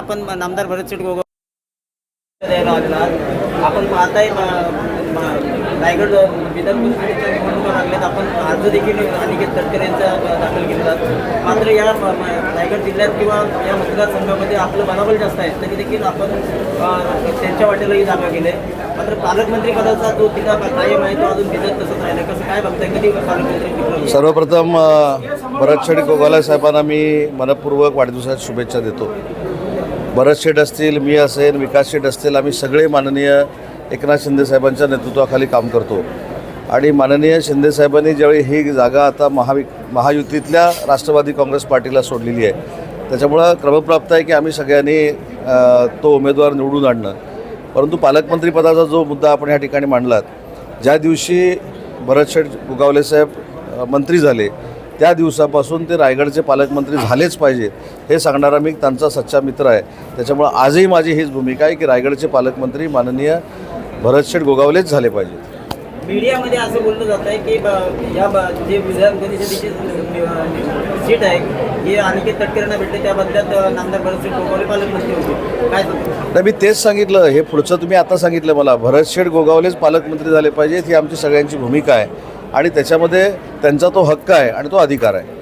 आपण नामदार भरत शेट गोगावले द्यायला लागला. आपण पाहताय रायगड विधान परिषदेच्या निवडणुका लागल्यात. आपण अर्ज देखील अनिकेत तटकरे यांचा दाखल केला. मात्र या रायगड जिल्ह्यात किंवा या मतदारसंघामध्ये आपलं बलाबल जास्त आहे, तरी देखील आपण त्यांच्या वाटेलाही जागा गेले. मात्र पालकमंत्री पदाचा जो तिला कायम आहे तो अजून भिजत तसंच राहिला. कसं काय बघताय, कधी पालकमंत्री? सर्वप्रथम भरत शेट गोगावले साहेबांना मी मनपूर्वक वाढदिवसाच्या शुभेच्छा देतो. भरत शेट असतील, मी असेल, विकास शेट असतील, आम्ही सगळे माननीय एकनाथ शिंदे साहेबांच्या नेतृत्वाखाली काम करतो. आणि माननीय शिंदे साहेबांनी ज्यावेळी ही जागा आता महायुतीतल्या राष्ट्रवादी काँग्रेस पार्टीला सोडलेली आहे, त्याच्यामुळं क्रमप्राप्त आहे की आम्ही सगळ्यांनी तो उमेदवार निवडून आणणं. परंतु पालकमंत्रीपदाचा जो मुद्दा आपण या ठिकाणी मांडलात, ज्या दिवशी भरत शेट गोगावले साहेब मंत्री झाले त्या दिवसापासून ते रायगडचे पालकमंत्री झालेच पाहिजेत हे सांगणारा मी त्यांचा सच्चा मित्र आहे. त्याच्यामुळं आजही माझी हीच भूमिका आहे की रायगडचे पालकमंत्री माननीय भरत शेट गोगावलेच झाले पाहिजेत. मीडियामध्ये असं बोललं जात आहे की या जे विधान परिषदेची सीट आहे हे अनिकेत तटकरेंना भेटले, त्या बदल्यात नामदार भरत शेट गोगावले पालकमंत्री होते. काय सांगतो? नाही, मी तेच सांगितलं. हे पुढचं तुम्ही आता सांगितलं मला. भरत शेट गोगावलेच पालकमंत्री झाले पाहिजेत ही आमची सगळ्यांची भूमिका आहे आणि त्याच्यामध्ये त्यांचा तो हक्क आहे आणि तो अधिकार आहे.